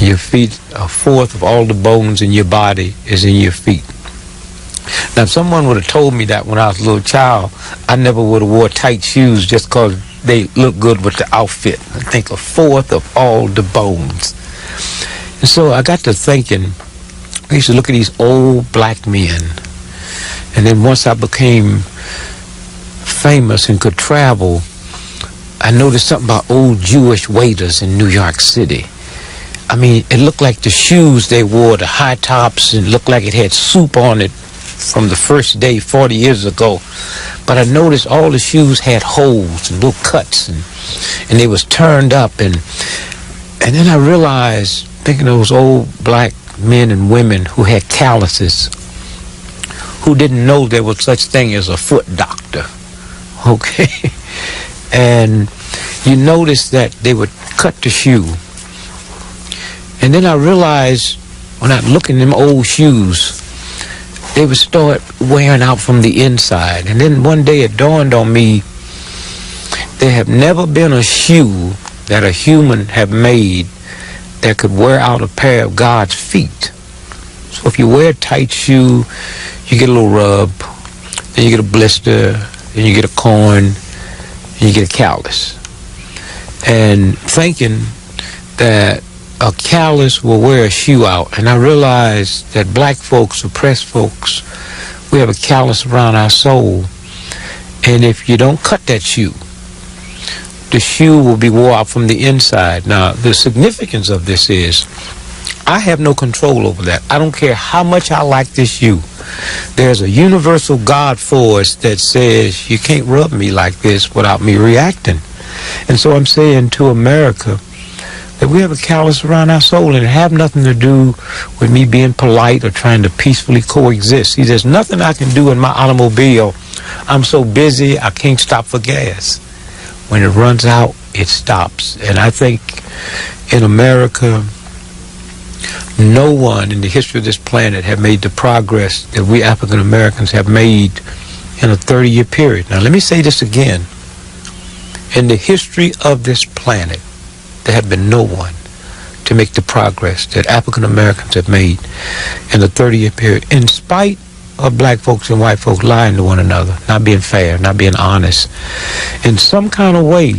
Your feet, a fourth of all the bones in your body is in your feet. Now, if someone would have told me that when I was a little child, I never would have wore tight shoes just because they look good with the outfit. I think a fourth of all the bones. And so I got to thinking, I used to look at these old black men. And then once I became famous and could travel, I noticed something about old Jewish waiters in New York City. I mean, it looked like the shoes they wore, the high tops, and looked like it had soup on it from the first day 40 years ago. But I noticed all the shoes had holes and little cuts, and they was turned up. And then I realized, thinking of those old black men and women who had calluses, who didn't know there was such thing as a foot doctor, okay? And you notice that they would cut the shoe. And then I realized, when I look in them old shoes, they would start wearing out from the inside. And then one day it dawned on me, there have never been a shoe that a human have made that could wear out a pair of God's feet. So if you wear a tight shoe, you get a little rub, then you get a blister, then you get a corn, and you get a callus. And thinking that a callus will wear a shoe out, and I realized that black folks, oppressed folks, we have a callus around our soul, and if you don't cut that shoe, the shoe will be wore out from the inside. Now, the significance of this is, I have no control over that. I don't care how much I like this shoe. There's a universal God force that says, you can't rub me like this without me reacting. And so I'm saying to America that we have a callus around our soul, and it have nothing to do with me being polite or trying to peacefully coexist. See, there's nothing I can do in my automobile. I'm so busy, I can't stop for gas. When it runs out, it stops. And I think in America, no one in the history of this planet have made the progress that we African Americans have made in a 30-year period. Now, let me say this again. In the history of this planet, there have been no one to make the progress that African Americans have made in a 30-year period, in spite of black folks and white folks lying to one another, not being fair, not being honest. In some kind of way,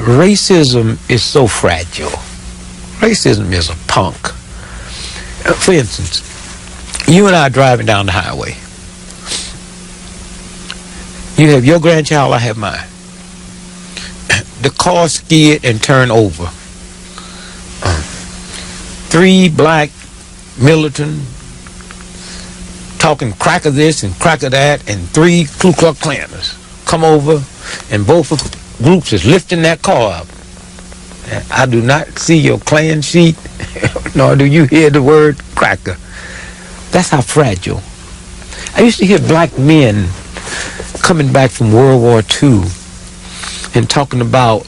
racism is so fragile. Racism is a punk. For instance, you and I are driving down the highway. You have your grandchild, I have mine. The car skid and turned over. 3 black militant talking crack of this and crack of that, and 3 Ku Klux Klanners come over, and both of groups is lifting that car up. I do not see your Klan sheet, nor do you hear the word cracker. That's how fragile. I used to hear black men coming back from World War II and talking about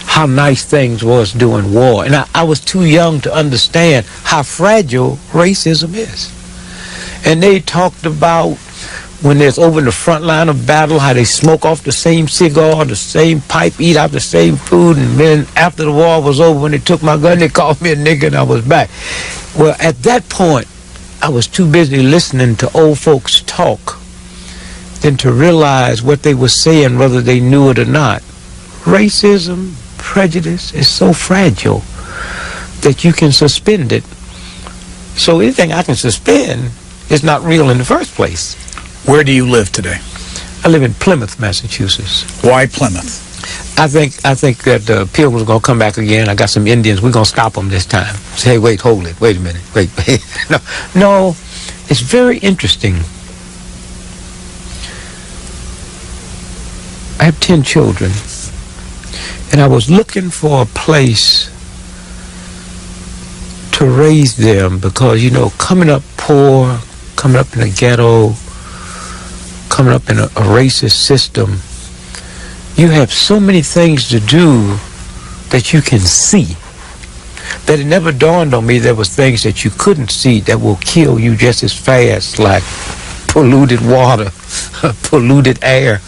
how nice things was during war. And I was too young to understand how fragile racism is. And they talked about when there's over in the front line of battle, how they smoke off the same cigar, the same pipe, eat out the same food, and then after the war was over, when they took my gun, they called me a nigger and I was back. Well, at that point, I was too busy listening to old folks talk than to realize what they were saying, whether they knew it or not. Racism, prejudice is so fragile that you can suspend it. So anything I can suspend is not real in the first place. Where do you live today? I live in Plymouth, Massachusetts. Why Plymouth? I think that the Pilgrims are going to come back again. I got some Indians. We're going to stop them this time. Say, hey, wait, hold it. Wait a minute. Wait. No, it's very interesting. I have 10 children, and I was looking for a place to raise them because, you know, coming up poor, coming up in a ghetto, coming up in a racist system, you have so many things to do that you can see, that it never dawned on me there was things that you couldn't see that will kill you just as fast, like polluted water, polluted air.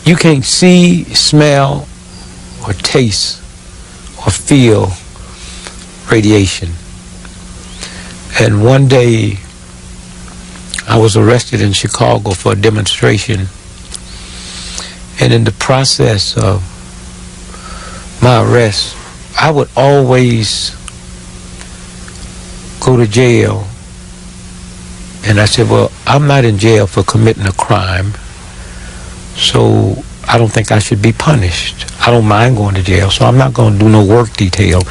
You can't see, smell, or taste or feel radiation. And one day I was arrested in Chicago for a demonstration, and in the process of my arrest, I would always go to jail, and I said, well, I'm not in jail for committing a crime, so I don't think I should be punished. I don't mind going to jail, so I'm not going to do no work detail.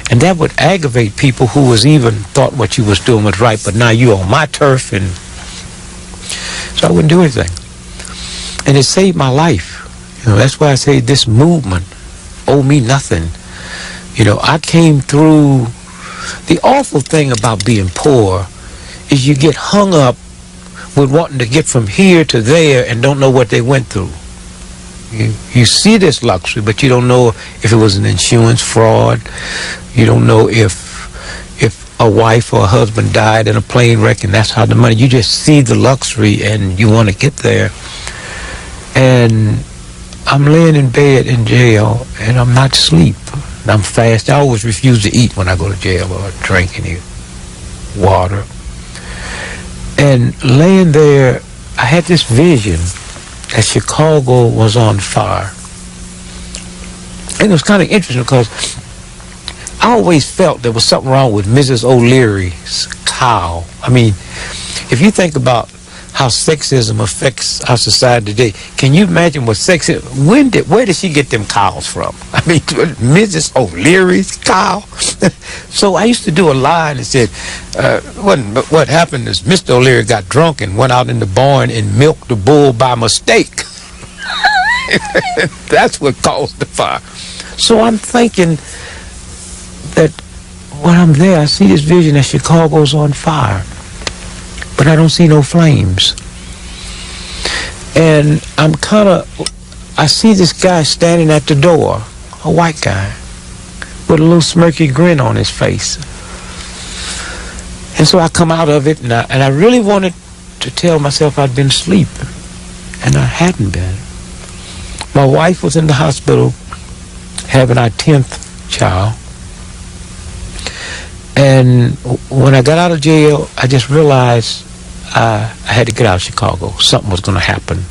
And that would aggravate people who was even thought what you was doing was right, but now you on my turf, and so I wouldn't do anything. And it saved my life. You know, that's why I say this movement owe me nothing. You know, I came through. The awful thing about being poor is you get hung up with wanting to get from here to there and don't know what they went through. You see this luxury, but you don't know if it was an insurance fraud. You don't know if a wife or a husband died in a plane wreck and that's how the money. You just see the luxury and you want to get there. And I'm laying in bed in jail and I'm not asleep. I'm fast. I always refuse to eat when I go to jail or drink any water. And laying there, I had this vision that Chicago was on fire. And it was kind of interesting because I always felt there was something wrong with Mrs. O'Leary's cow. I mean, if you think about how sexism affects our society today, can you imagine what sexism, where did she get them cows from? I mean, Mrs. O'Leary's cow? So I used to do a line that said, what happened is Mr. O'Leary got drunk and went out in the barn and milked the bull by mistake. That's what caused the fire. So I'm thinking that when I'm there, I see this vision that Chicago's on fire, but I don't see no flames. And I see this guy standing at the door, a white guy, with a little smirky grin on his face. And so I come out of it, and I really wanted to tell myself I'd been asleep, and I hadn't been. My wife was in the hospital having our 10th child. And when I got out of jail, I just realized I had to get out of Chicago. Something was going to happen.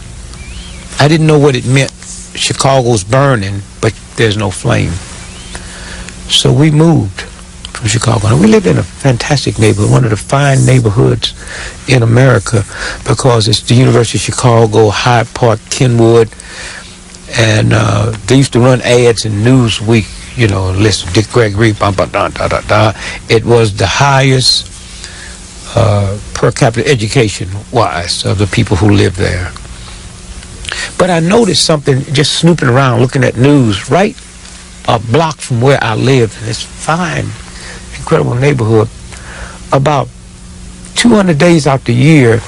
I didn't know what it meant. Chicago's burning, but there's no flame. So we moved from Chicago. And we lived in a fantastic neighborhood, one of the fine neighborhoods in America, because it's the University of Chicago, Hyde Park, Kenwood. And they used to run ads in Newsweek, you know, list D.Gregory, It was the highest per capita education-wise of the people who lived there. But I noticed something just snooping around, looking at news, right a block from where I lived, in this fine, incredible neighborhood. About 200 days out the year,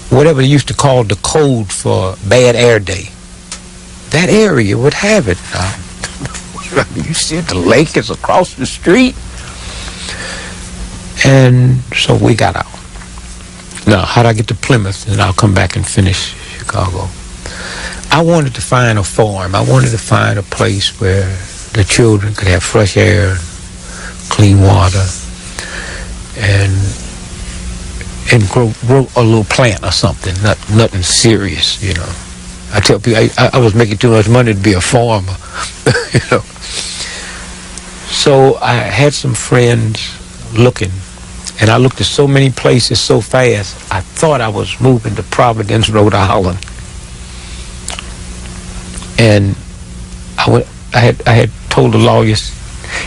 whatever they used to call the code for bad air day, that area would have it. You see the lake is across the street. And so we got out. Now, how'd I get to Plymouth? And I'll come back and finish Chicago. I wanted to find a farm. I wanted to find a place where the children could have fresh air, clean water, and grow a little plant or something. Nothing serious, you know. I tell people I was making too much money to be a farmer, you know. So I had some friends looking, and I looked at so many places so fast, I thought I was moving to Providence, Rhode Island. And I had told the lawyers,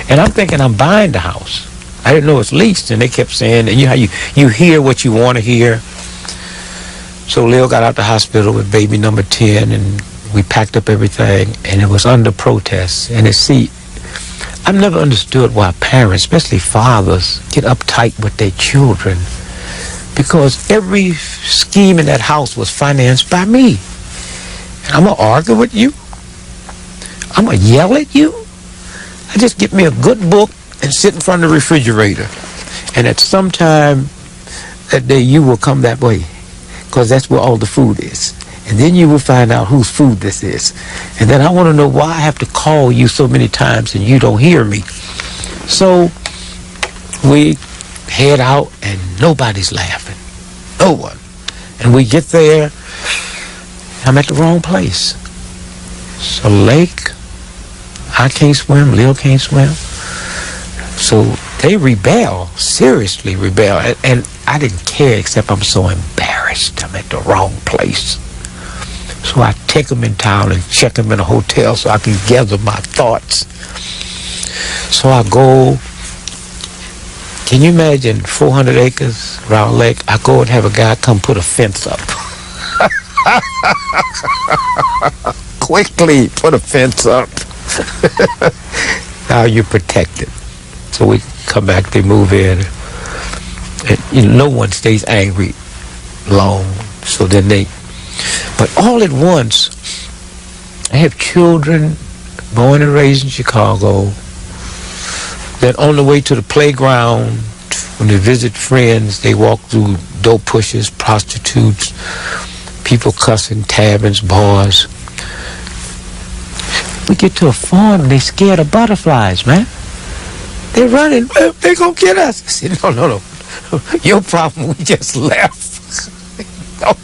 and I'm thinking I'm buying the house. I didn't know it's leased, and they kept saying, and you know how you hear what you want to hear. So Lil got out the hospital with baby number 10, and we packed up everything, and it was under protest. And I've never understood why parents, especially fathers, get uptight with their children, because every scheme in that house was financed by me. And I'm going to argue with you? I'm going to yell at you? I just get me a good book and sit in front of the refrigerator. And at some time that day, you will come that way, because that's where all the food is. and then you will find out whose food this is. And then I want to know why I have to call you so many times and you don't hear me. So we head out and nobody's laughing. No one. And we get there, I'm at the wrong place. It's a lake. I can't swim, Lil can't swim. So they rebel, seriously rebel. And I didn't care, except I'm so embarrassed. I'm at the wrong place. So I take them in town and check them in a hotel so I can gather my thoughts. So I go, can you imagine 400 acres around lake? I go and have a guy come put a fence up. Quickly put a fence up. Now you're protected. So we come back, they move in. And no one stays angry long. So then but all at once, I have children born and raised in Chicago that on the way to the playground, when they visit friends, they walk through dope pushers, prostitutes, people cussing, taverns, bars. We get to a farm, they scared of butterflies, man. They're running, they gonna get us. I said, no. Your problem, we just left. No.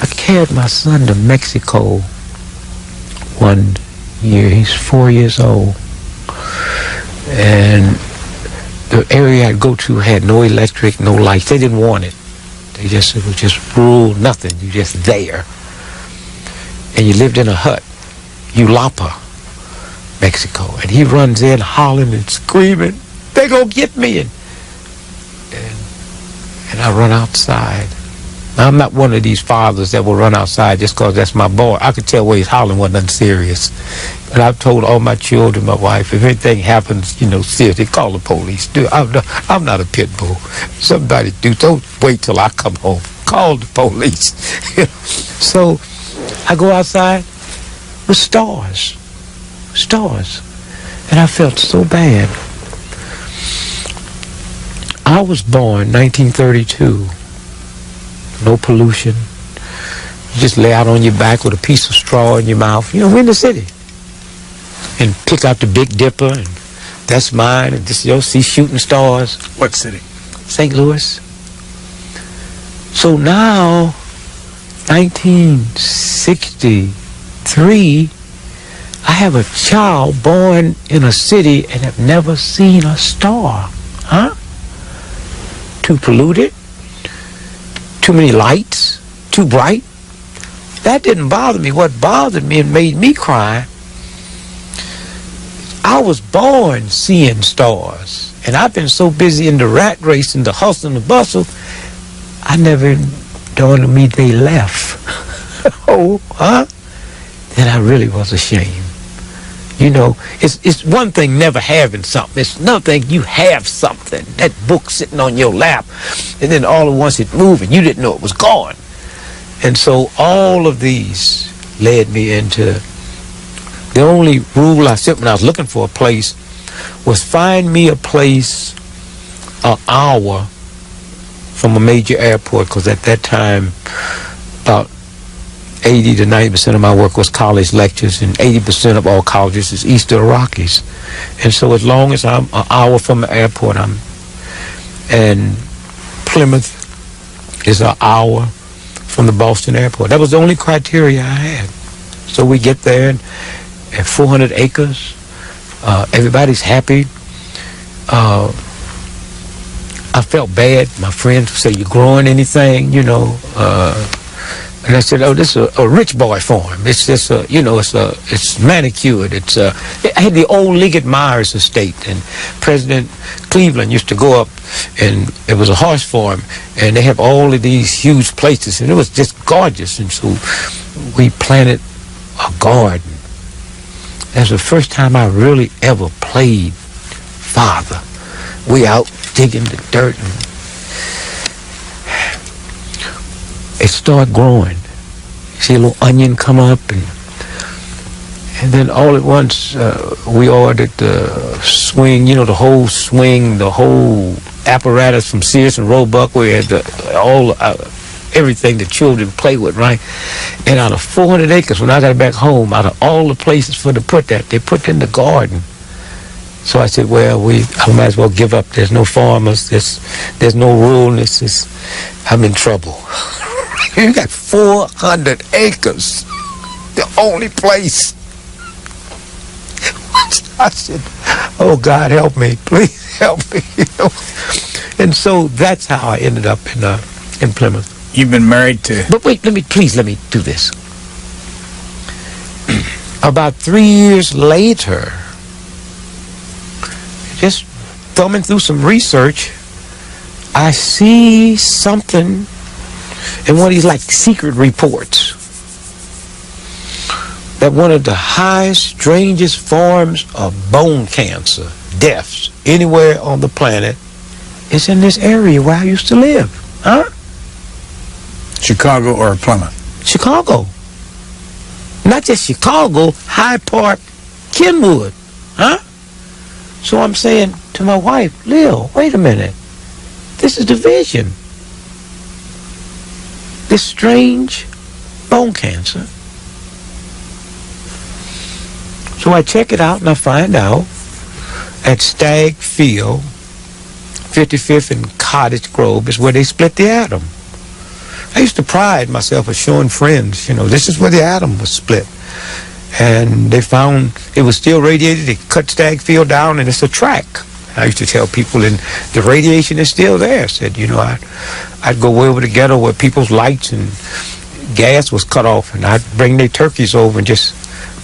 I carried my son to Mexico one year. He's 4 years old. And the area I'd go to had no electric, no lights. They didn't want it. It was just rural, nothing. You're just there. And you lived in a hut, Ulapa, Mexico. And he runs in hollering and screaming, they gonna get me. And I run outside. Now, I'm not one of these fathers that will run outside just because that's my boy. I could tell where he's hollering wasn't nothing serious. But I've told all my children, my wife, if anything happens, serious, they call the police. I'm not a pit bull. Somebody don't wait till I come home. Call the police. So I go outside with stars. And I felt so bad. I was born 1932. No pollution. You just lay out on your back with a piece of straw in your mouth. We're in the city. And pick out the Big Dipper, and that's mine, and just, see shooting stars. What city? St. Louis. So now, 1963, I have a child born in a city and have never seen a star. Huh? Too polluted? Too many lights? Too bright? That didn't bother me. What bothered me and made me cry, I was born seeing stars. And I've been so busy in the rat race and the hustle and the bustle, I never dawned on me they left. Then I really was ashamed. It's one thing never having something. It's another thing you have something. That book sitting on your lap, and then all at once it moved, and you didn't know it was gone. And so all of these led me into the only rule I set when I was looking for a place was find me a place an hour from a major airport, because at that time about 80 to 90% of my work was college lectures, and 80% of all colleges is east of the Rockies. And so as long as I'm an hour from the airport, and Plymouth is an hour from the Boston airport. That was the only criteria I had. So we get there, and at 400 acres, everybody's happy. I felt bad. My friends would say, you growing anything, and I said, this is a rich boy farm. It's just it's manicured. I had the old Liggett Myers estate, and President Cleveland used to go up, and it was a horse farm, and they have all of these huge places, and it was just gorgeous. And so we planted a garden. That's the first time I really ever played father. We out digging the dirt, and it started growing. You see a little onion come up, and then all at once we ordered the swing, the whole swing, the whole apparatus from Sears and Roebuck. We had everything the children play with, right? And out of 400 acres, when I got back home, out of all the places for to put that, they put in the garden. So I said, well, I might as well give up. There's no farmers. There's no ruralness. I'm in trouble. You got 400 acres. The only place. I said, oh, God, help me. Please help me. You know? And so that's how I ended up in Plymouth. You've been married to... But wait, let me do this. About 3 years later, just thumbing through some research, I see something in one of these like secret reports that one of the highest, strangest forms of bone cancer, deaths, anywhere on the planet is in this area where I used to live. Huh? Chicago or Plymouth? Chicago. Not just Chicago, Hyde Park, Kenwood. Huh? So I'm saying to my wife, Lil, wait a minute. This is the vision. This strange bone cancer. So I check it out and I find out at Stagg Field, 55th and Cottage Grove is where they split the atom. I used to pride myself of showing friends, this is where the atom was split. And they found it was still radiated. They cut Stagg Field down and it's a track. I used to tell people, and the radiation is still there. I said, I'd go way over the ghetto where people's lights and gas was cut off, and I'd bring their turkeys over and just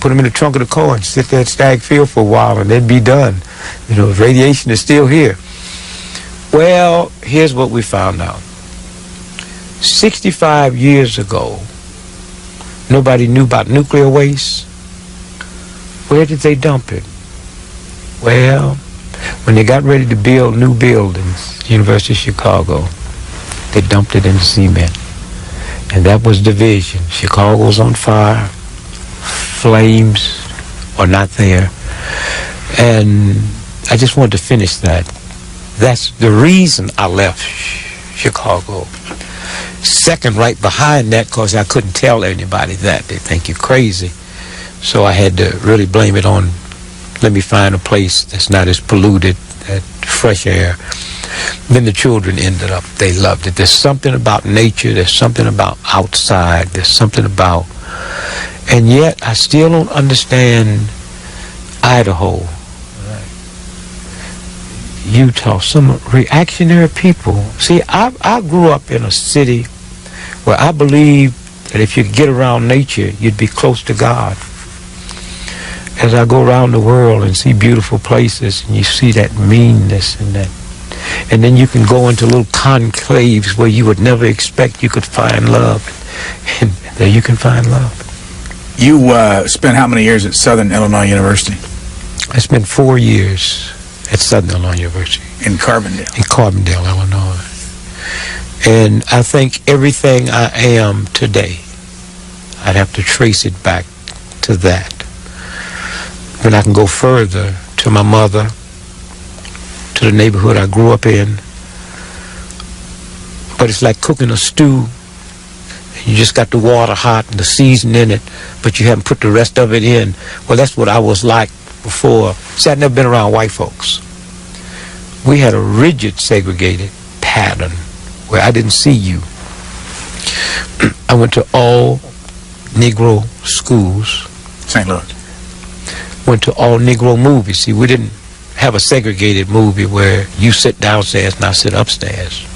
put them in the trunk of the car and sit there at Stagg Field for a while, and they'd be done. The radiation is still here. Well, here's what we found out. 65 years ago, nobody knew about nuclear waste. Where did they dump it? Well, when they got ready to build new buildings, University of Chicago, they dumped it in cement. And that was the vision. Chicago's on fire. Flames are not there. And I just wanted to finish that. That's the reason I left Chicago. Second, right behind that, because I couldn't tell anybody that. They think you're crazy. So I had to really blame it on, let me find a place that's not as polluted, that fresh air. Then the children ended up, they loved it. There's something about nature, there's something about outside, there's something about, and yet I still don't understand Idaho, Utah, some reactionary people. See, I grew up in a city where I believed that if you get around nature, you'd be close to God. As I go around the world and see beautiful places, and you see that meanness and then you can go into little conclaves where you would never expect you could find love, and there you can find love. You spent how many years at Southern Illinois University? I spent 4 years at Southern Illinois University. In Carbondale? In Carbondale, Illinois. And I think everything I am today, I'd have to trace it back to that. Then I can go further to my mother, to the neighborhood I grew up in. But it's like cooking a stew. You just got the water hot and the seasoning in it, but you haven't put the rest of it in. Well, that's what I was like before. See, I'd never been around white folks. We had a rigid, segregated pattern where I didn't see you. I went to all Negro schools. St. Louis. Went to all Negro movies. See, we didn't have a segregated movie where you sit downstairs and I sit upstairs.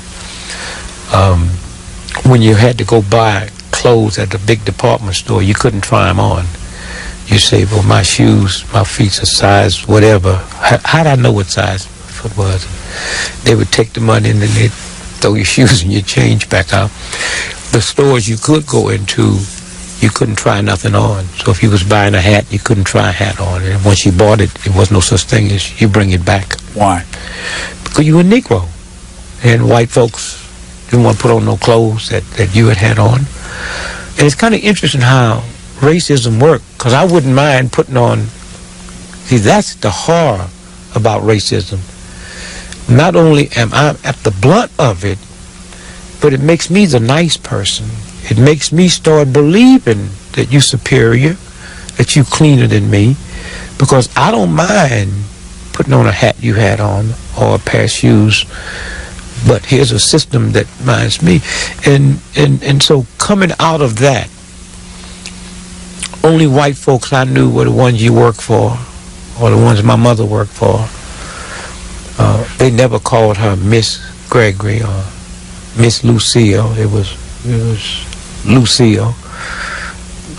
When you had to go buy clothes at the big department store, you couldn't try them on. You say, well, my shoes, my feet's a size whatever. How'd I know what size foot was? They would take the money and then they'd throw your shoes and your change back out. The stores you could go into, you couldn't try nothing on. So if you was buying a hat, you couldn't try a hat on. And once you bought it, there was no such thing as you bring it back. Why? Because you were a Negro. And white folks didn't want to put on no clothes that you had on. And it's kind of interesting how racism worked, because I wouldn't mind putting on... See, that's the horror about racism. Not only am I at the blunt of it, but it makes me the nice person. It makes me start believing that you're superior, that you're cleaner than me, because I don't mind putting on a hat you had on or a pair of shoes, but here's a system that minds me. And so coming out of that, only white folks I knew were the ones you worked for, or the ones my mother worked for. They never called her Miss Gregory or Miss Lucille. It was Lucille.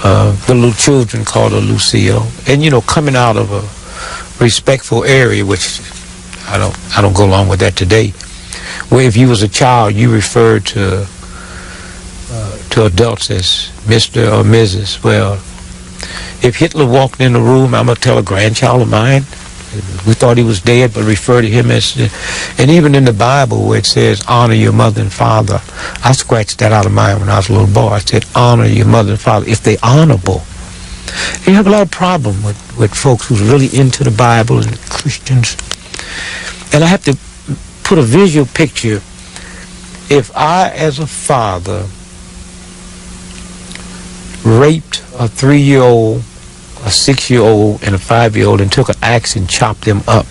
The little children called her Lucille. And you know, coming out of a respectful area, which I don't go along with that today, where if you was a child, you referred to adults as Mr. or Mrs. Well, if Hitler walked in the room, I'm going to tell a grandchild of mine, we thought he was dead, but refer to him as, and even in the Bible where it says, honor your mother and father, I scratched that out of mine when I was a little boy. I said, honor your mother and father, if they're honorable. And you have a lot of problem with folks who's really into the Bible and Christians. And I have to put a visual picture. If I, as a father, raped a 3-year-old, a 6-year-old, and a 5-year-old and took an axe and chopped them up,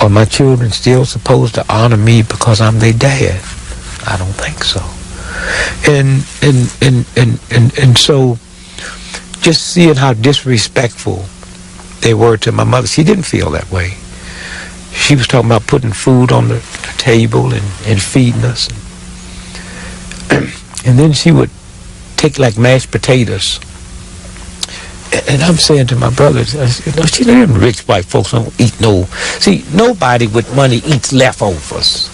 are my children still supposed to honor me because I'm their dad? I don't think so. And so just seeing how disrespectful they were to my mother, she didn't feel that way. She was talking about putting food on the table and feeding us. And then she would take like mashed potatoes. And I'm saying to my brothers, I said, no, she them rich white folks don't eat no. See, nobody with money eats leftovers.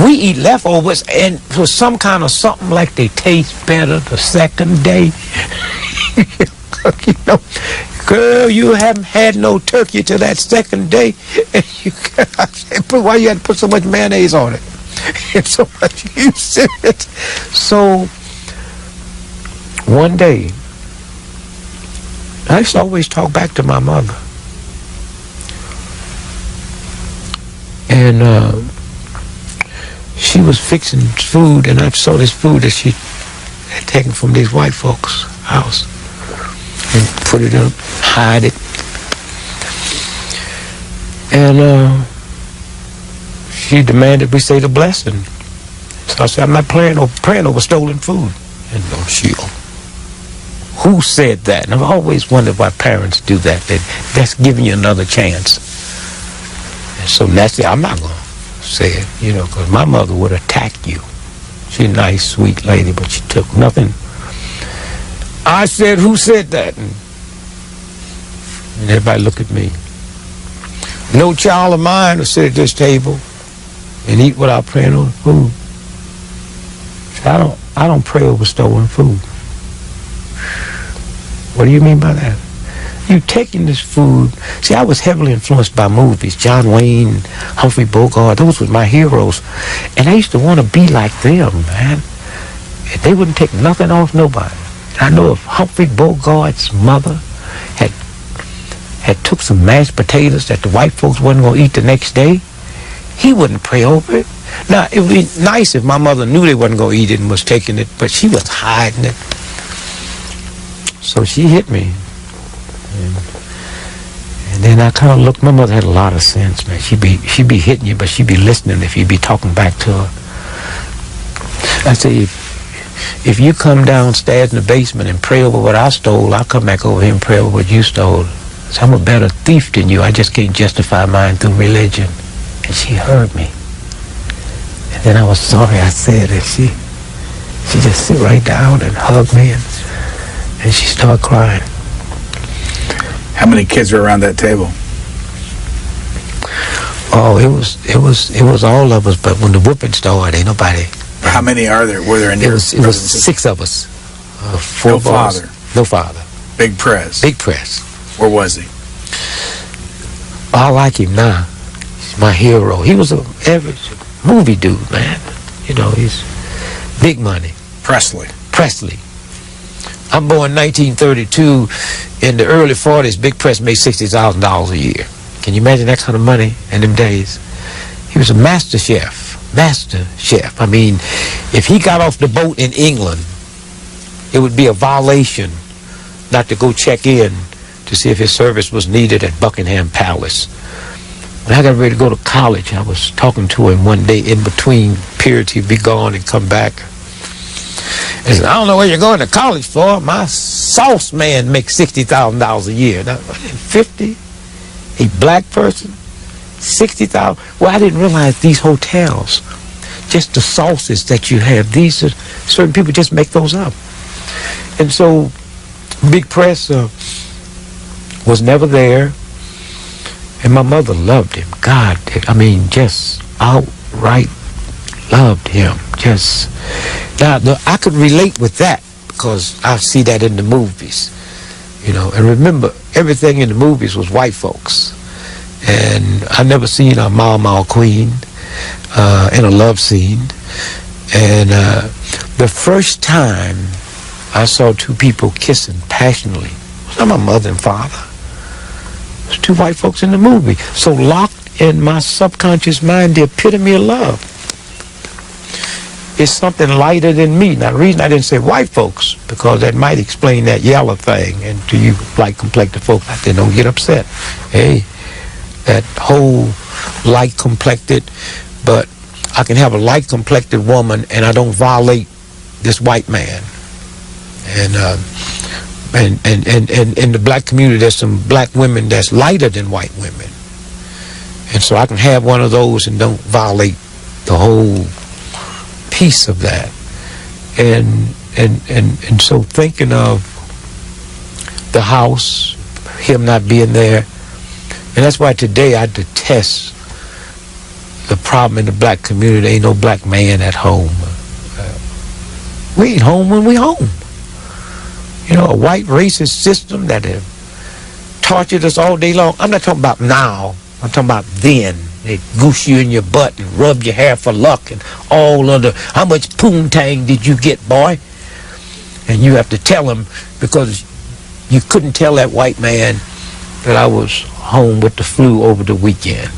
We eat leftovers, and for some kind of something like they taste better the second day. You know, girl, you haven't had no turkey till that second day. And I said, why you had to put so much mayonnaise on it? And so much use in it. So one day, I used to always talk back to my mother. And she was fixing food, and I saw this food that she had taken from these white folks' house and put it up, hide it. And she demanded we say the blessing. So I said, I'm not praying over stolen food. And she, who said that? And I've always wondered why parents do that. That's giving you another chance. And so naturally, I'm not going to say it, you know, because my mother would attack you. She's a nice, sweet lady, but she took nothing. I said, who said that? And everybody looked at me. No child of mine will sit at this table and eat without praying over food. So I don't pray over stolen food. What do you mean by that? You taking this food. See, I was heavily influenced by movies. John Wayne, Humphrey Bogart, those were my heroes. And I used to want to be like them, man. And they wouldn't take nothing off nobody. I know if Humphrey Bogart's mother had took some mashed potatoes that the white folks wasn't going to eat the next day, he wouldn't pray over it. Now, it would be nice if my mother knew they wasn't going to eat it and was taking it, but she was hiding it. So she hit me. And then I kind of looked. My mother had a lot of sense, man. She'd be hitting you, but she'd be listening if you'd be talking back to her. I say, if you come downstairs in the basement and pray over what I stole, I'll come back over here and pray over what you stole. So I'm a better thief than you. I just can't justify mine through religion. And she heard me. And then I was sorry I said it. She just sit right down and hug me, and she started crying. How many kids were around that table? Oh, it was all of us, but when the whooping started, ain't nobody. How many were there in It was 6 of us. 4 No boys. father. No father. Big Press. Big Press. Where was he? I like him now. He's my hero. He was an average movie dude, man. You know, he's big money. Presley. I'm born 1932. In the early 40s, Big Press made $60,000 a year. Can you imagine that kind of money in them days? He was a master chef. master chef. I mean, if he got off the boat in England, it would be a violation not to go check in to see if his service was needed at Buckingham Palace. When I got ready to go to college, I was talking to him one day in between periods. He'd be gone and come back. He said, I don't know what you're going to college for. My sauce man makes $60,000 a year. Now, 50? A black person? 60,000? Well, I didn't realize these hotels, just the sauces that you have, these are, certain people just make those up. And so, Big Press was never there. And my mother loved him. God did. I mean, just outright loved him. Just now, I could relate with that because I see that in the movies, you know. And remember, everything in the movies was white folks, and I never seen a Mama or Queen in a love scene. And the first time I saw two people kissing passionately was not my mother and father. It was two white folks in the movie. So locked in my subconscious mind, the epitome of love is something lighter than me. Now, the reason I didn't say white folks, because that might explain that yellow thing. And to you light-complected folks out there, don't get upset. Hey, that whole light-complected, but I can have a light-complected woman and I don't violate this white man. And in the black community, there's some black women that's lighter than white women. And so I can have one of those and don't violate the whole piece of that. And so thinking of the house, him not being there, and that's why today I detest the problem in the black community. There ain't no black man at home. We ain't home when we home. You know, a white racist system that have tortured us all day long. I'm not talking about now. I'm talking about then. They goose you in your butt and rub your hair for luck and all of the, how much poontang did you get, boy? And you have to tell them because you couldn't tell that white man that I was home with the flu over the weekend.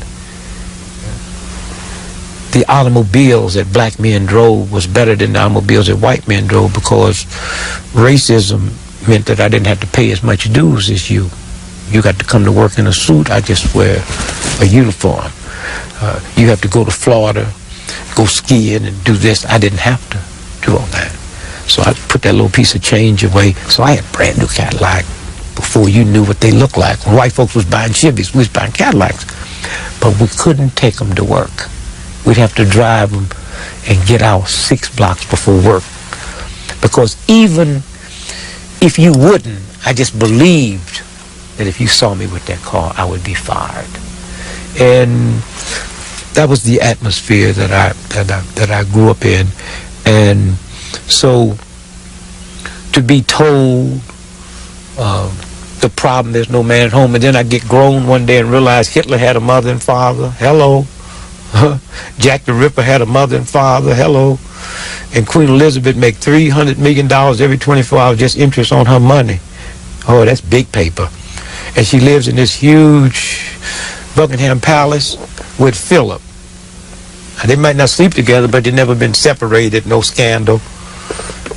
The automobiles that black men drove was better than the automobiles that white men drove because racism meant that I didn't have to pay as much dues as you. You got to come to work in a suit. I just wear a uniform. You have to go to Florida, go skiing and do this. I didn't have to do all that. So I put that little piece of change away. So I had a brand new Cadillac before you knew what they looked like. When white folks was buying Chevys, we was buying Cadillacs. But we couldn't take them to work. We'd have to drive them and get out 6 blocks before work. Because even if you wouldn't, I just believed that if you saw me with that car, I would be fired. And that was the atmosphere that I grew up in. And so to be told the problem, there's no man at home, and then I get grown one day and realize Hitler had a mother and father. Hello. Jack the Ripper had a mother and father. Hello. And Queen Elizabeth make $300 million every 24 hours just interest on her money. Oh, that's big paper. And she lives in this huge Buckingham Palace with Philip. Now, they might not sleep together, but they've never been separated, no scandal.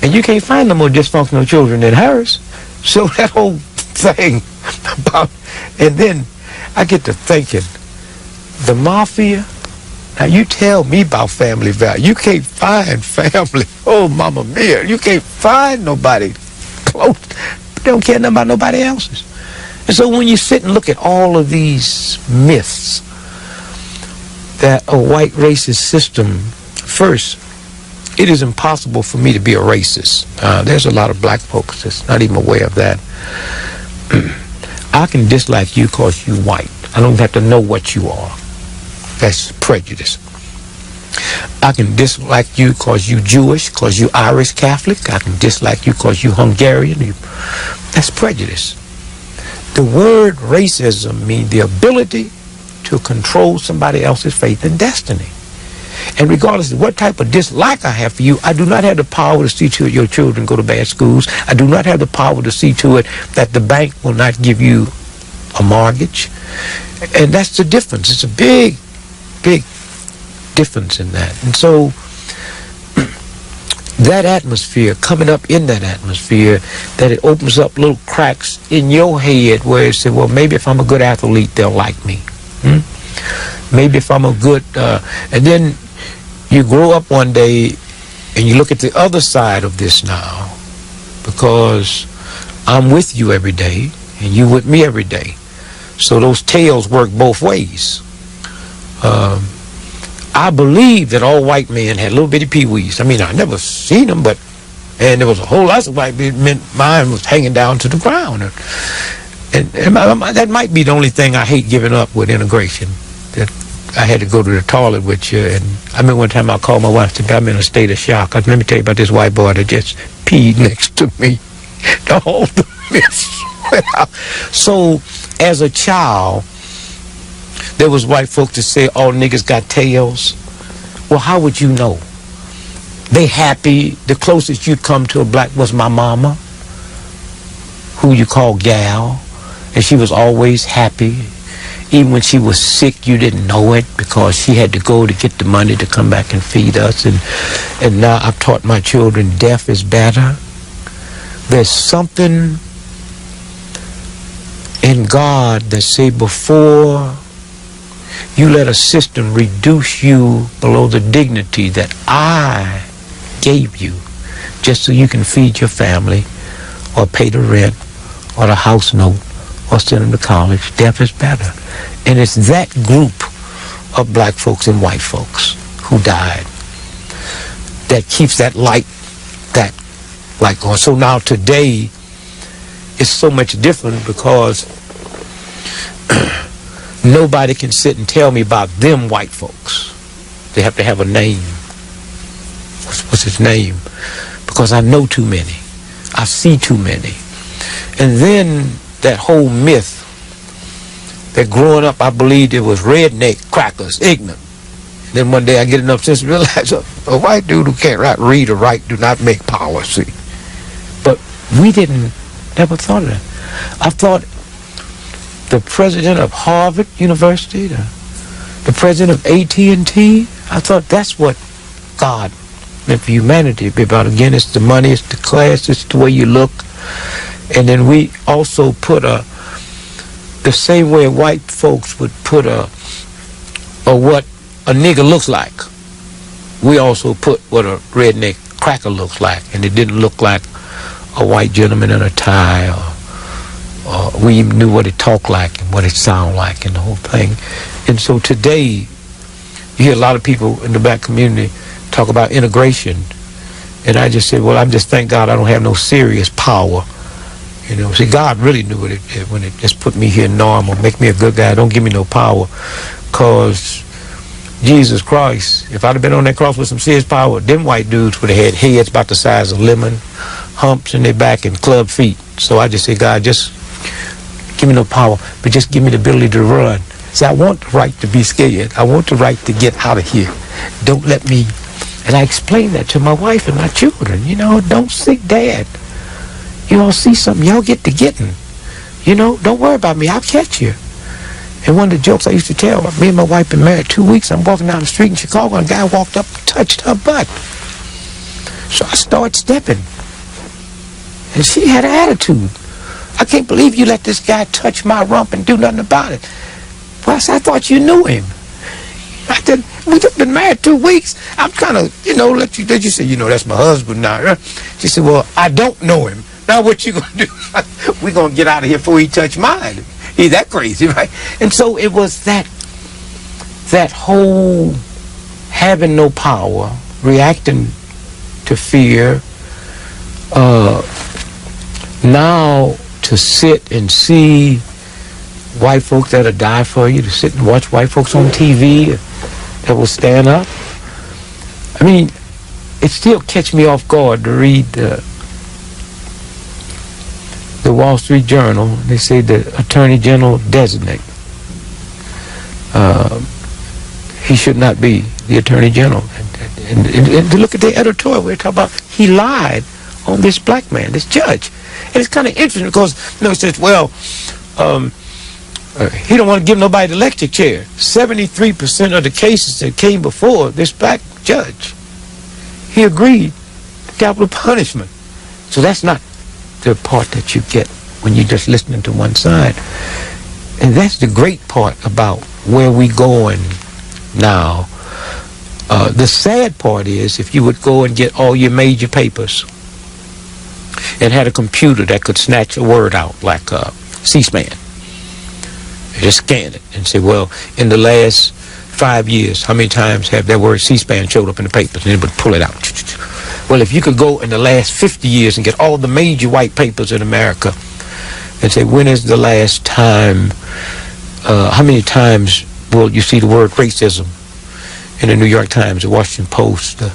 And you can't find no more dysfunctional children than hers. So that whole thing about, and then I get to thinking, the mafia. Now, you tell me about family value. You can't find family. Oh, mama mia. You can't find nobody close. They don't care nothing about nobody else's. And so when you sit and look at all of these myths that a white racist system, first, it is impossible for me to be a racist. There's a lot of black folks that's not even aware of that. I can dislike you because you white. I don't have to know what you are. That's prejudice. I can dislike you because you Jewish, because you Irish Catholic. I can dislike you because you Hungarian. That's prejudice. The word racism means the ability to control somebody else's faith and destiny. And regardless of what type of dislike I have for you, I do not have the power to see to it your children go to bad schools. I do not have the power to see to it that the bank will not give you a mortgage. And that's the difference. It's a big difference in that. And so that atmosphere, coming up in that atmosphere, that it opens up little cracks in your head where you say, well, maybe if I'm a good athlete, they'll like me. Maybe if I'm a good... and then you grow up one day and you look at the other side of this now, because I'm with you every day and you with me every day. So those tales work both ways. I believe that all white men had little bitty pee-wees. I mean, I never seen them, and there was a whole lot of white men. Mine was hanging down to the ground. And that might be the only thing I hate giving up with integration. That I had to go to the toilet with you. And I remember one time I called my wife and said, I'm in a state of shock. Let me tell you about this white boy that just peed next to me. All the myths went out. So, as a child, there was white folks that say all niggas got tails. Well, how would you know? They happy. The closest you'd come to a black was my mama, who you call gal, and she was always happy. Even when she was sick, you didn't know it because she had to go to get the money to come back and feed us. And now I've taught my children death is better. There's something in God that say before you let a system reduce you below the dignity that I gave you just so you can feed your family or pay the rent or the house note or send them to college, death is better. And it's that group of black folks and white folks who died that keeps that light going. So now today it's so much different because nobody can sit and tell me about them white folks. They have to have a name. What's his name? Because I know too many. I see too many. And then that whole myth that growing up I believed it was redneck, crackers, ignorant. Then one day I get enough sense to realize a white dude who can't read or write do not make policy. But we never thought of that. I thought the president of Harvard University, the president of AT&T, I thought that's what God meant for humanity. It'd be about, again, it's the money, it's the class, it's the way you look. And then we also put the same way white folks would put what a nigger looks like. We also put what a redneck cracker looks like. And it didn't look like a white gentleman in a tie, or we even knew what it talked like and what it sounded like and the whole thing. And so today, you hear a lot of people in the black community talk about integration. And I just said, well, I'm just thank God I don't have no serious power. You know, see, God really knew it when it just put me here normal, make me a good guy, don't give me no power. Because Jesus Christ, if I'd have been on that cross with some serious power, them white dudes would have had heads about the size of lemon, humps in their back, and club feet. So I just say, God, just give me no power, but just give me the ability to run. See, I want the right to be scared. I want the right to get out of here. Don't let me... And I explained that to my wife and my children. You know, don't seek dad. You all see something, y'all get to getting. You know, don't worry about me, I'll catch you. And one of the jokes I used to tell, me and my wife been married 2 weeks, I'm walking down the street in Chicago, and a guy walked up and touched her butt. So I started stepping. And she had an attitude. I can't believe you let this guy touch my rump and do nothing about it. Well, I said, I thought you knew him. I said, we just been married 2 weeks. I'm kind of, you know, let you say, you know, that's my husband now. She said, well, I don't know him. Now what you gonna do? We're gonna get out of here before he touch mine. He's that crazy, right? And so it was that whole having no power, reacting to fear, now to sit and see white folks that'll die for you, to sit and watch white folks on TV that will stand up. I mean, it still catch me off guard to read the Wall Street Journal. They say the Attorney General designate. He should not be the Attorney General. And to look at the editorial, we're talking about he lied on this black man, this judge. And it's kind of interesting because, you know, it says, well, He don't want to give nobody the electric chair. 73% of the cases that came before this black judge, he agreed to capital punishment. So that's not the part that you get when you're just listening to one side. And that's the great part about where we going now. The sad part is if you would go and get all your major papers and had a computer that could snatch a word out like C-SPAN, just scan it and say, well, in the last 5 years, how many times have that word C-SPAN showed up in the papers? And it would pull it out. Well, if you could go in the last 50 years and get all the major white papers in America and say, when is the last time, how many times will you see the word racism in the New York Times, the Washington Post, the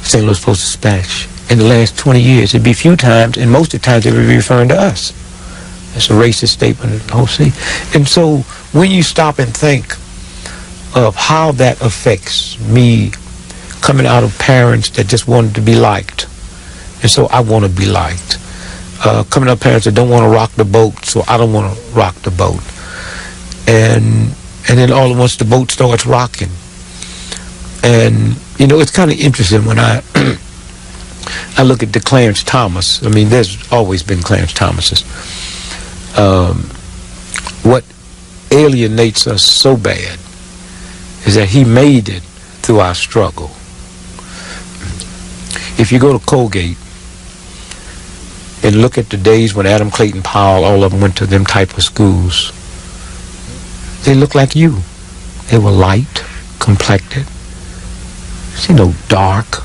St. Louis Post-Dispatch? In the last 20 years, it'd be a few times, and most of the times it would be referring to us. It's a racist statement of the whole city. And so when you stop and think of how that affects me coming out of parents that just wanted to be liked, and so I want to be liked. Coming out of parents that don't want to rock the boat, so I don't want to rock the boat. And then all at once the boat starts rocking. And, you know, it's kind of interesting when I look at the Clarence Thomas. I mean, there's always been Clarence Thomases. What alienates us so bad is that he made it through our struggle. If you go to Colgate and look at the days when Adam Clayton Powell, all of them went to them type of schools, they look like you. They were light, complected. See no dark,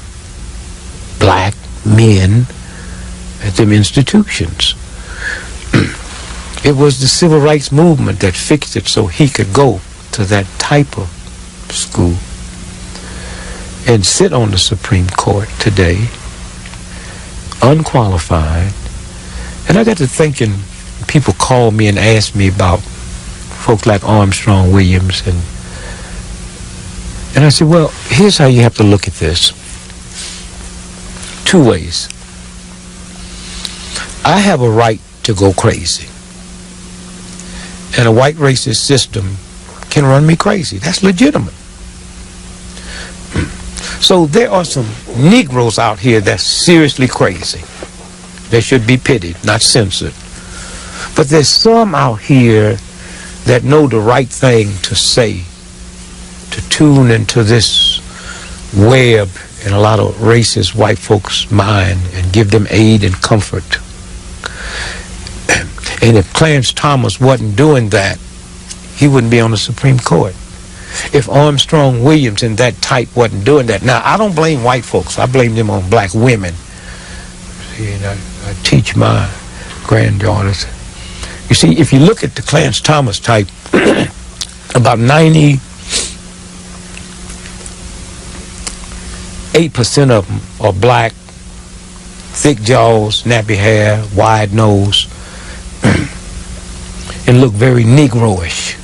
black men at them institutions. It was the civil rights movement that fixed it so he could go to that type of school and sit on the Supreme Court today, unqualified. And I got to thinking, people call me and ask me about folks like Armstrong Williams, and I said, well, here's how you have to look at this. Two ways. I have a right to go crazy. And a white racist system can run me crazy. That's legitimate. So there are some Negroes out here that's seriously crazy. They should be pitied, not censored. But there's some out here that know the right thing to say, to tune into this web in a lot of racist white folks' mind and give them aid and comfort. And if Clarence Thomas wasn't doing that, he wouldn't be on the Supreme Court. If Armstrong Williams and that type wasn't doing that. Now, I don't blame white folks. I blame them on black women. See, and I teach my granddaughters. You see, if you look at the Clarence Thomas type, about 98% of them are black, thick jaws, nappy hair, wide nose, and look very Negroish.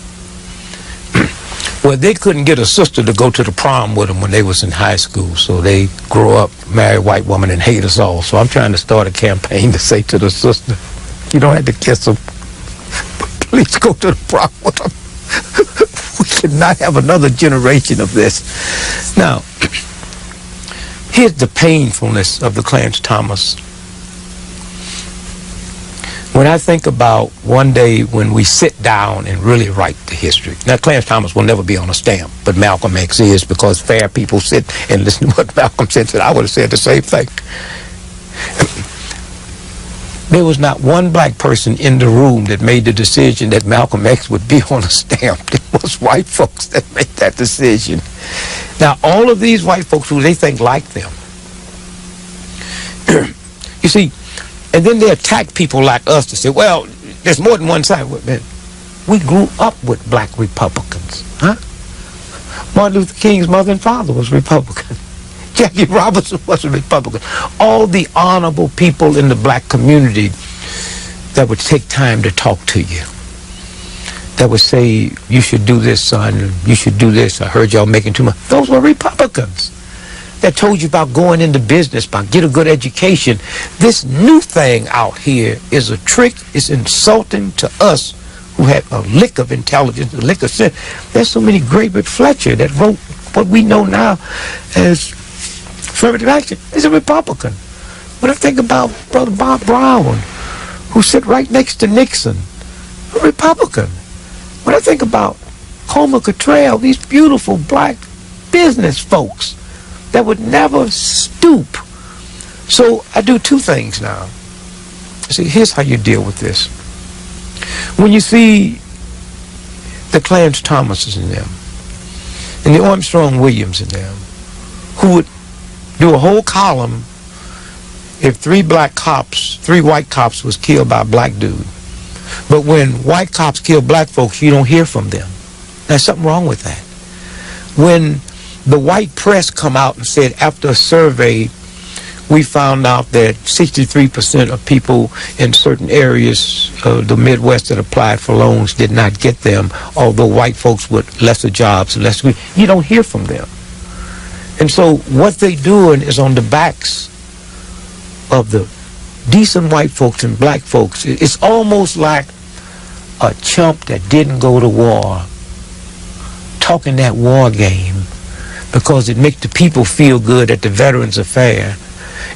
Well, they couldn't get a sister to go to the prom with them when they was in high school, so they grow up, marry a white woman, and hate us all. So I'm trying to start a campaign to say to the sister, you don't have to kiss them, but please go to the prom with them. We cannot have another generation of this. Now, here's the painfulness of the Clarence Thomas. When I think about one day when we sit down and really write the history. Now, Clarence Thomas will never be on a stamp, but Malcolm X is, because fair people sit and listen to what Malcolm said. I would have said the same thing. There was not one black person in the room that made the decision that Malcolm X would be on a stamp. It was white folks that made that decision. Now, all of these white folks who they think like them, you see, and then they attack people like us to say, well, there's more than one side. We grew up with black Republicans. Huh? Martin Luther King's mother and father was Republican. Jackie Robinson was a Republican. All the honorable people in the black community that would take time to talk to you, that would say, you should do this, son, you should do this, I heard y'all making too much. Those were Republicans that told you about going into business, about get a good education. This new thing out here is a trick. It's insulting to us who had a lick of intelligence, a lick of sense. There's so many. Gregory Fletcher that wrote what we know now as affirmative action is a Republican. When I think about Brother Bob Brown, who sat right next to Nixon, a Republican. When I think about Homer Cottrell, these beautiful black business folks that would never stoop. So I do two things now. See, here's how you deal with this. When you see the Clarence Thomases in them, and the Armstrong Williams in them, who would do a whole column if three white cops was killed by a black dude. But when white cops kill black folks, you don't hear from them. There's something wrong with that. When the white press come out and said after a survey, we found out that 63% of people in certain areas of the Midwest that applied for loans did not get them, although white folks with lesser jobs, you don't hear from them. And so what they doing is on the backs of the decent white folks and black folks. It's almost like a chump that didn't go to war talking that war game because it makes the people feel good at the Veterans Affair.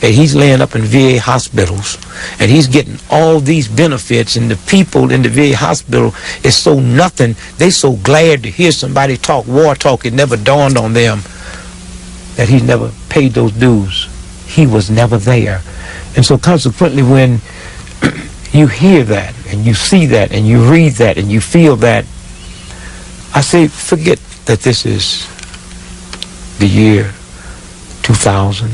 And he's laying up in VA hospitals, and he's getting all these benefits, and the people in the VA hospital is so nothing. They so glad to hear somebody talk war talk. It never dawned on them that he never paid those dues. He was never there. And so consequently, when you hear that, and you see that, and you read that, and you feel that, I say, forget that this is the year 2000.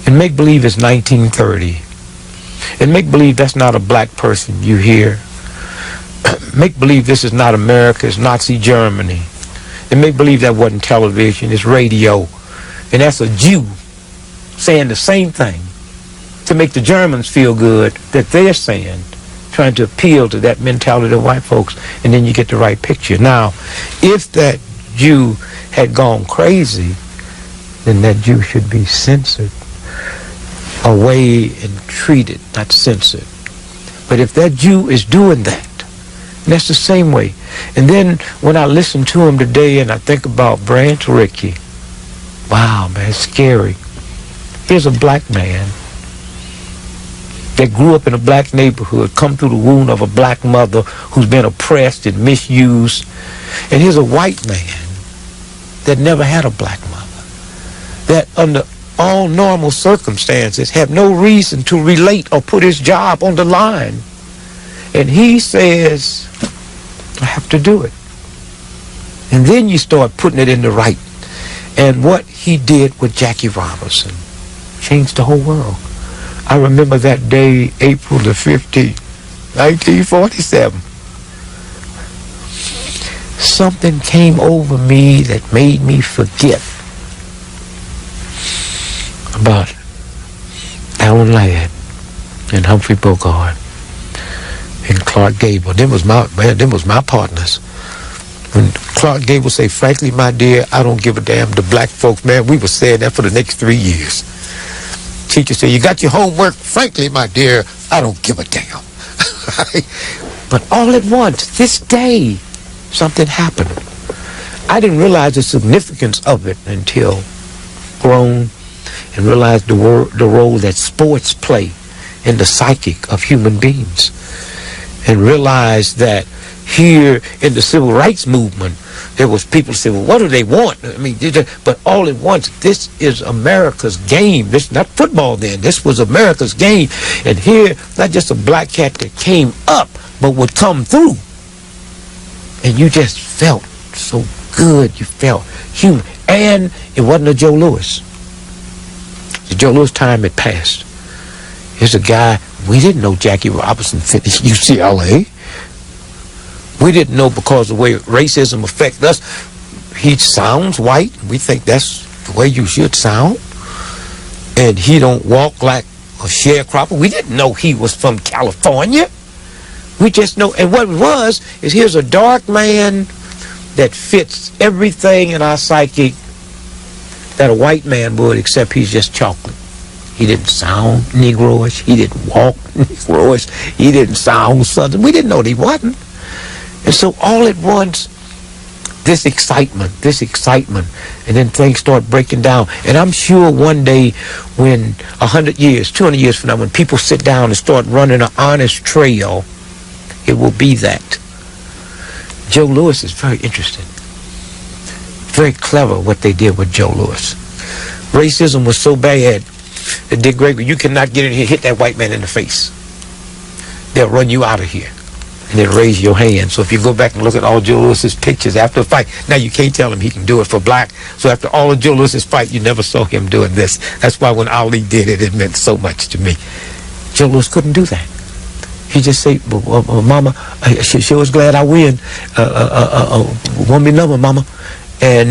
And make believe it's 1930. And make believe that's not a black person you hear. Make believe this is not America, it's Nazi Germany. And make believe that wasn't television, it's radio. And that's a Jew saying the same thing to make the Germans feel good that they're saying, trying to appeal to that mentality of white folks, and then you get the right picture. Now, if that Jew had gone crazy, then that Jew should be censored, away and treated, not censored. But if that Jew is doing that, and that's the same way. And then when I listen to him today and I think about Branch Rickey, wow, man, it's scary. Here's a black man that grew up in a black neighborhood, come through the womb of a black mother who's been oppressed and misused. And here's a white man that never had a black mother, that under all normal circumstances have no reason to relate or put his job on the line. And he says, I have to do it. And then you start putting it in the right. And what he did with Jackie Robinson changed the whole world. I remember that day, April the 15th, 1947. Something came over me that made me forget about Alan Ladd and Humphrey Bogart and Clark Gable. Them was my partners. When Clark Gable say, frankly, my dear, I don't give a damn, the black folks, man, we were saying that for the next 3 years. Teacher said, you got your homework? Frankly, my dear, I don't give a damn. But all at once, this day, something happened. I didn't realize the significance of it until grown and realized the role that sports play in the psychic of human beings, and realized that here in the civil rights movement, there was people say, well, what do they want? I mean, but all at once, this is America's game. This is not football then. This was America's game. And here, not just a black cat that came up, but would come through. And you just felt so good. You felt human. And it wasn't a Joe Louis. The Joe Louis time had passed. Here's a guy, we didn't know Jackie Robinson finished UCLA. We didn't know because of the way racism affects us. He sounds white. We think that's the way you should sound. And he don't walk like a sharecropper. We didn't know he was from California. We just know. And what it was is here's a dark man that fits everything in our psyche that a white man would, except he's just chocolate. He didn't sound Negroish. He didn't walk Negroish. He didn't sound Southern. We didn't know that he wasn't. And so all at once, this excitement, and then things start breaking down. And I'm sure one day when 100 years, 200 years from now, when people sit down and start running an honest trail, it will be that. Joe Louis is very interesting. Very clever what they did with Joe Louis. Racism was so bad that D.Gregory, you cannot get in here, hit that white man in the face. They'll run you out of here. And then raise your hand. So if you go back and look at all Joe Louis's pictures after a fight, now you can't tell him he can do it for black. So after all of Joe Louis's fight, you never saw him doing this. That's why when Ali did it, it meant so much to me. Joe Louis couldn't do that. He just say, Mama, she was glad I win. Want me number, Mama. And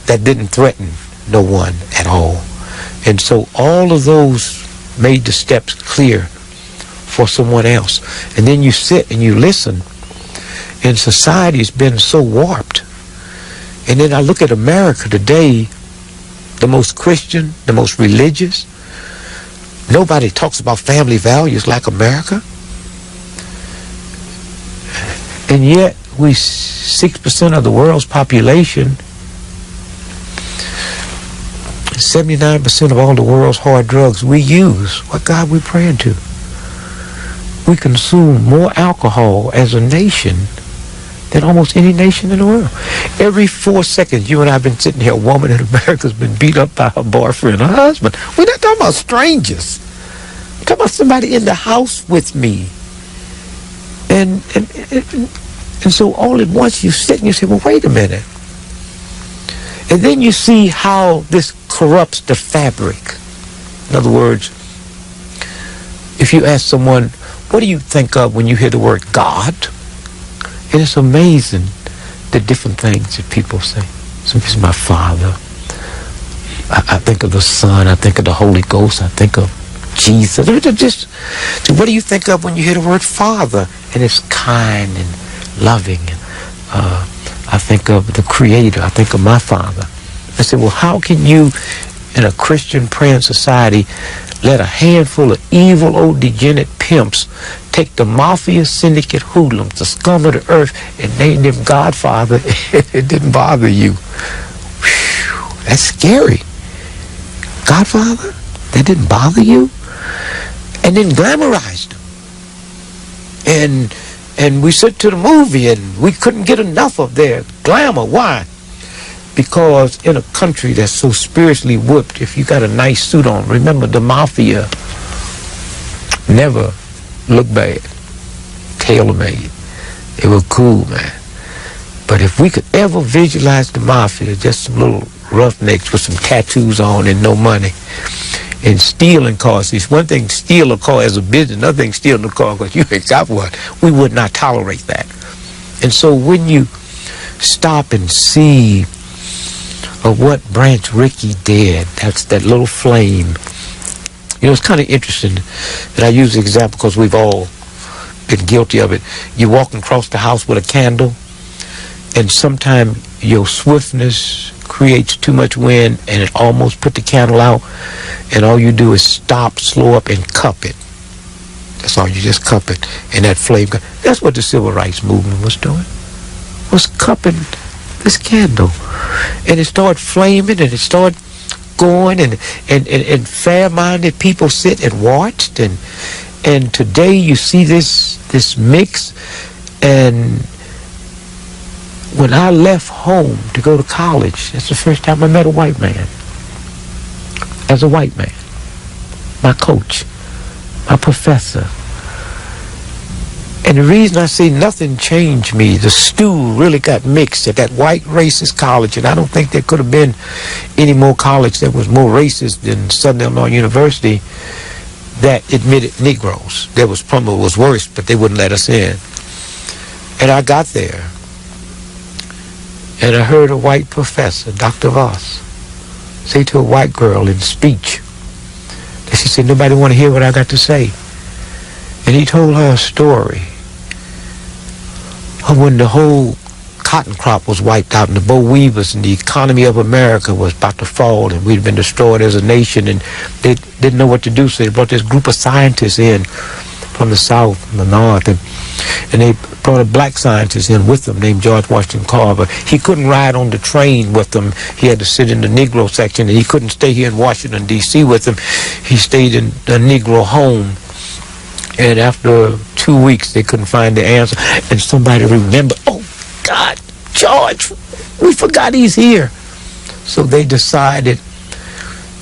that didn't threaten no one at all. And so all of those made the steps clear for someone else. And then you sit and you listen, and society's been so warped. And then I look at America today, the most Christian, the most religious. Nobody talks about family values like America. And yet we 6% of the world's population, 79% of all the world's hard drugs we use. What God we praying to? We consume more alcohol as a nation than almost any nation in the world. Every 4 seconds, you and I have been sitting here, a woman in America has been beat up by her boyfriend, her husband. We're not talking about strangers. We're talking about somebody in the house with me. And so all at once you sit and you say, well, wait a minute. And then you see how this corrupts the fabric. In other words, if you ask someone, what do you think of when you hear the word God? And it's amazing the different things that people say. Some people say, my Father. I think of the Son. I think of the Holy Ghost. I think of Jesus. So what do you think of when you hear the word Father? And it's kind and loving. And I think of the Creator. I think of my Father. I said, well, how can you, in a Christian praying society, let a handful of evil old degenerate pimps take the mafia syndicate hoodlums, the scum of the earth, and name them Godfather? It didn't bother you. Whew, that's scary. Godfather? That didn't bother you? And then glamorized them. And we sit to the movie and we couldn't get enough of their glamour. Why? Because in a country that's so spiritually whipped, if you got a nice suit on, remember the mafia never looked bad, tailor-made. They were cool, man. But if we could ever visualize the mafia, just some little roughnecks with some tattoos on and no money, and stealing cars. It's one thing to steal a car as a business, another thing stealing a car because you ain't got one. We would not tolerate that. And so when you stop and see of what Branch Rickey did, that's that little flame. You know, it's kind of interesting that I use the example because we've all been guilty of it. You're walking across the house with a candle, and sometimes your swiftness creates too much wind and it almost put the candle out, and all you do is stop, slow up, and cup it. That's all. You just cup it, and that flame. That's what the civil rights movement was doing. Was cupping this candle, and it started flaming, and it started going, and fair-minded people sit and watched, and today you see this mix. And when I left home to go to college, that's the first time I met a white man. As a white man, my coach, my professor. And the reason I say nothing changed me, the stew really got mixed at that white racist college, and I don't think there could have been any more college that was more racist than Southern Illinois University that admitted Negroes. There was probably was worse, but they wouldn't let us in. And I got there, and I heard a white professor, Dr. Voss, say to a white girl in speech, that she said, nobody want to hear what I got to say. And he told her a story of when the whole cotton crop was wiped out and the boll weavers and the economy of America was about to fall and we'd been destroyed as a nation, and they didn't know what to do, so they brought this group of scientists in from the South, from the North, and they brought a black scientist in with them named George Washington Carver. He couldn't ride on the train with them. He had to sit in the Negro section, and he couldn't stay here in Washington, D.C. with them. He stayed in the Negro home. And after 2 weeks, they couldn't find the answer. And somebody remembered, oh, God, George, we forgot he's here. So they decided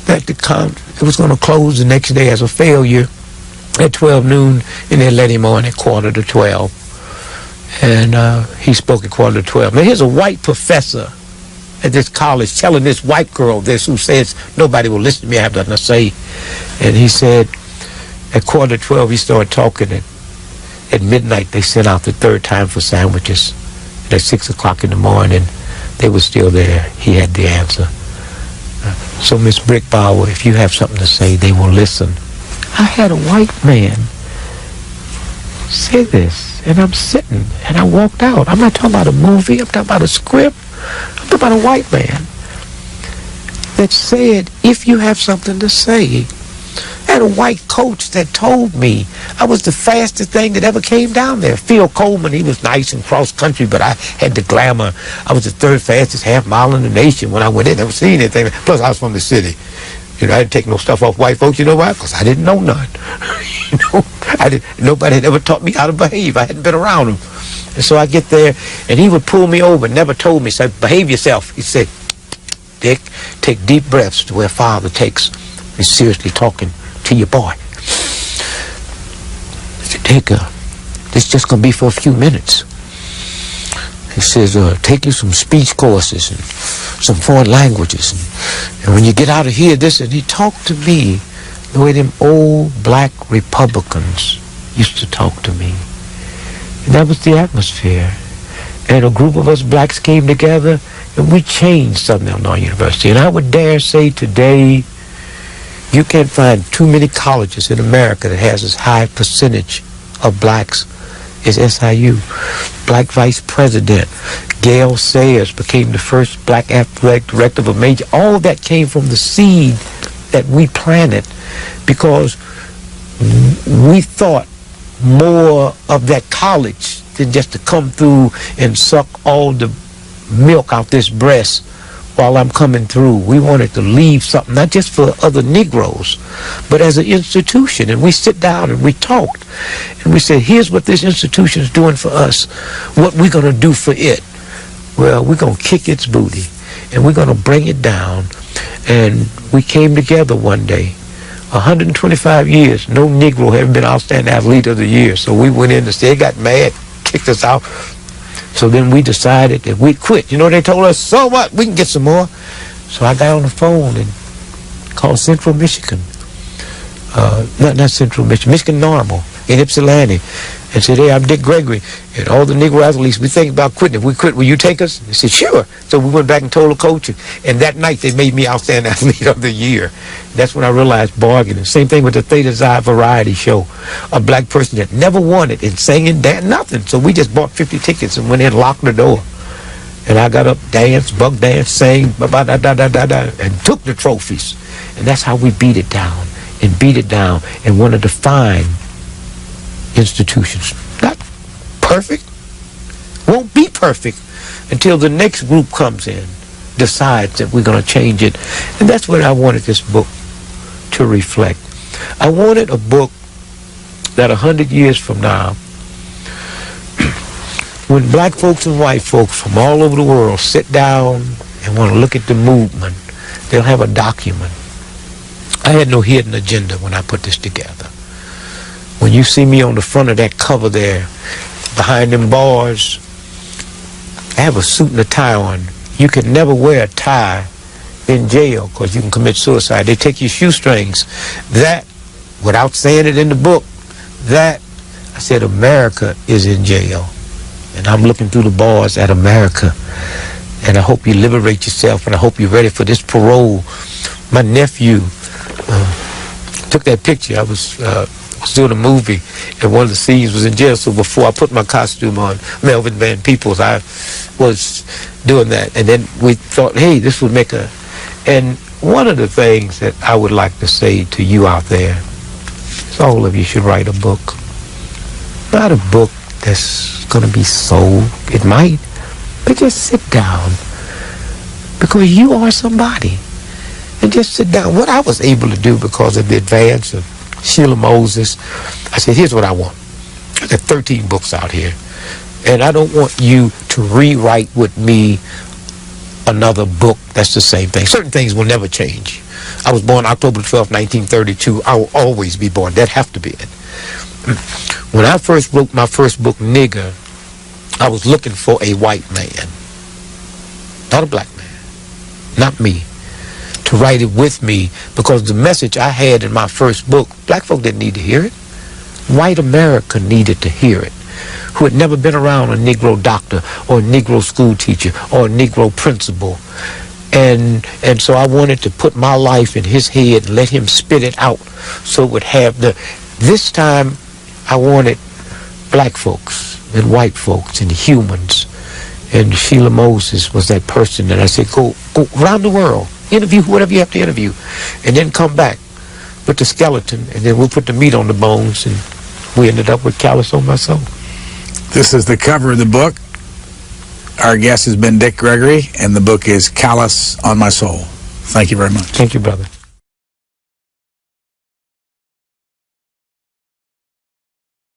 that it was going to close the next day as a failure at 12 noon, and they let him on at 11:45. And he spoke at 11:45. Now, here's a white professor at this college telling this white girl this who says, nobody will listen to me, I have nothing to say. And he said, at 11:45, he started talking, and at midnight, they sent out the third time for sandwiches. And at 6 o'clock in the morning, they were still there. He had the answer. So, Miss Brickbauer, if you have something to say, they will listen. I had a white man say this, and I'm sitting, and I walked out. I'm not talking about a movie. I'm talking about a script. I'm talking about a white man that said, if you have something to say. I had a white coach that told me I was the fastest thing that ever came down there. Phil Coleman, he was nice and cross-country, but I had the glamour. I was the third fastest half mile in the nation when I went in. Never seen anything. Plus, I was from the city. You know, I didn't take no stuff off white folks. You know why? Because I didn't know none. You know, nobody had ever taught me how to behave. I hadn't been around them. And so I get there, and he would pull me over, never told me, said, behave yourself. He said, Dick, take deep breaths to where Father takes. He's seriously talking to your boy. I said, Dick, this is just going to be for a few minutes. He says, take you some speech courses and some foreign languages. And when you get out of here, this, and he talked to me the way them old black Republicans used to talk to me. And that was the atmosphere. And a group of us blacks came together, and we changed Southern Illinois University. And I would dare say today, you can't find too many colleges in America that has as high percentage of blacks as SIU. Black vice president, Gail Sayers became the first black athletic director of a major. All of that came from the seed that we planted because we thought more of that college than just to come through and suck all the milk out this breast while I'm coming through. We wanted to leave something, not just for other Negroes, but as an institution. And we sit down and we talked. And we said, here's what this institution is doing for us. What we're going to do for it. Well, we're going to kick its booty. And we're going to bring it down. And we came together one day. 125 years, no Negro had been outstanding athlete of the year. So we went in and said, they got mad, kicked us out. So then we decided that we'd quit. You know, they told us, so what? We can get some more. So I got on the phone and called Central Michigan. Not Central Michigan, Michigan Normal in Ypsilanti. And said, hey, I'm D.Gregory. And all the Negro athletes, we think about quitting. If we quit, will you take us? They said, sure. So we went back and told the coach. And that night, they made me outstanding athlete of the year. That's when I realized bargaining. Same thing with the Theta Xi variety show. A black person that never won it and sang and danced, nothing. So we just bought 50 tickets and went in and locked the door. And I got up, danced, buck danced, sang, and took the trophies. And that's how we beat it down and beat it down. And one of the fine institutions. Not perfect. Won't be perfect until the next group comes in, decides that we're going to change it. And that's what I wanted this book to reflect. I wanted a book that 100 years from now, when black folks and white folks from all over the world sit down and want to look at the movement, they'll have a document. I had no hidden agenda when I put this together. When you see me on the front of that cover there, behind them bars, I have a suit and a tie on. You can never wear a tie in jail because you can commit suicide. They take your shoestrings. That, without saying it in the book, that, I said, America is in jail. And I'm looking through the bars at America. And I hope you liberate yourself, and I hope you're ready for this parole. My nephew took that picture. I was doing a movie, and one of the scenes was in jail. So before I put my costume on, Melvin Van Peebles, I was doing that. And then we thought, hey, this would make a... And one of the things that I would like to say to you out there is all of you should write a book. not a book that's going to be sold. It might, but just sit down, because you are somebody, and just sit down. What I was able to do because of the advance of Sheila Moses, I said, here's what I want. I got 13 books out here, and I don't want you to rewrite with me another book that's the same thing. Certain things will never change. I was born October 12, 1932. I will always be born. That have to be it. When I first wrote my first book, Nigger, I was looking for a white man, not a black man, not me, to write it with me, because the message I had in my first book, black folk didn't need to hear it. White America needed to hear it, who had never been around a Negro doctor or a Negro school teacher or a Negro principal. And so I wanted to put my life in his head and let him spit it out, so it would have this time I wanted black folks and white folks and humans. And Sheila Moses was that person that I said, go around the world, interview whatever you have to interview, and then come back with the skeleton, and then we'll put the meat on the bones. And we ended up with Callous on My Soul. This is the cover of the book. Our guest has been Dick Gregory, and the book is Callous on My Soul. Thank you very much. Thank you, brother.